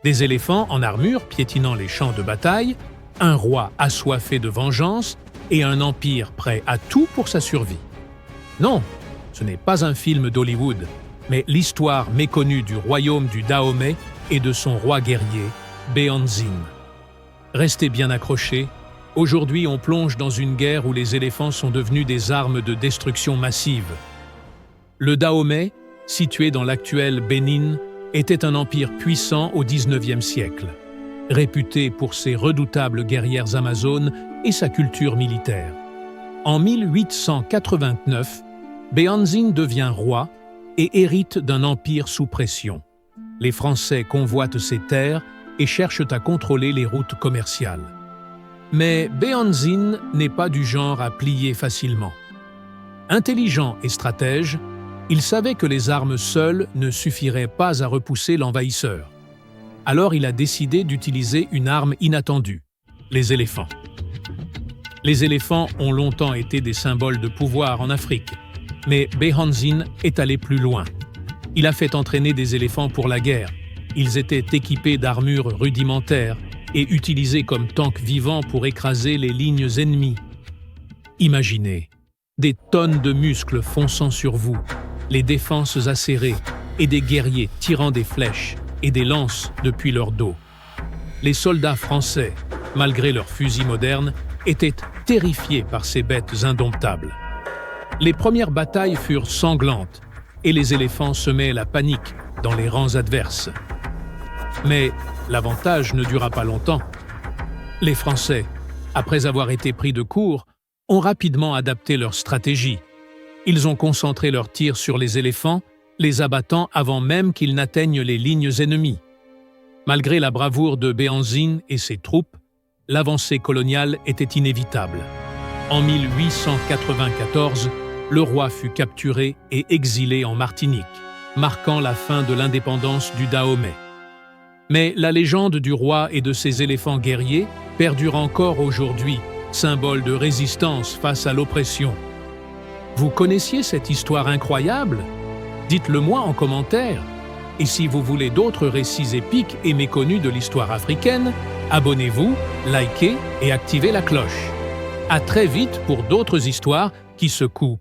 Des éléphants en armure piétinant les champs de bataille, un roi assoiffé de vengeance et un empire prêt à tout pour sa survie. Non, ce n'est pas un film d'Hollywood, mais l'histoire méconnue du royaume du Dahomey et de son roi guerrier, Béanzin. Restez bien accrochés, aujourd'hui on plonge dans une guerre où les éléphants sont devenus des armes de destruction massive. Le Dahomey, situé dans l'actuel Bénin, était un empire puissant au XIXe siècle, réputé pour ses redoutables guerrières amazones et sa culture militaire. En 1889, Béanzin devient roi et hérite d'un empire sous pression. Les Français convoitent ses terres et cherchent à contrôler les routes commerciales. Mais Béanzin n'est pas du genre à plier facilement. Intelligent et stratège, il savait que les armes seules ne suffiraient pas à repousser l'envahisseur. Alors il a décidé d'utiliser une arme inattendue, les éléphants. Les éléphants ont longtemps été des symboles de pouvoir en Afrique, mais Béanzin est allé plus loin. Il a fait entraîner des éléphants pour la guerre. Ils étaient équipés d'armures rudimentaires et utilisés comme tanks vivants pour écraser les lignes ennemies. Imaginez, des tonnes de muscles fonçant sur vous, les défenses acérées et des guerriers tirant des flèches et des lances depuis leur dos. Les soldats français, malgré leurs fusils modernes, étaient terrifiés par ces bêtes indomptables. Les premières batailles furent sanglantes et les éléphants semaient la panique dans les rangs adverses. Mais l'avantage ne dura pas longtemps. Les Français, après avoir été pris de court, ont rapidement adapté leur stratégie. Ils ont concentré leurs tirs sur les éléphants, les abattant avant même qu'ils n'atteignent les lignes ennemies. Malgré la bravoure de Béanzin et ses troupes, l'avancée coloniale était inévitable. En 1894, le roi fut capturé et exilé en Martinique, marquant la fin de l'indépendance du Dahomey. Mais la légende du roi et de ses éléphants guerriers perdure encore aujourd'hui, symbole de résistance face à l'oppression. Vous connaissiez cette histoire incroyable? Dites-le moi en commentaire. Et si vous voulez d'autres récits épiques et méconnus de l'histoire africaine, abonnez-vous, likez et activez la cloche. À très vite pour d'autres histoires qui secouent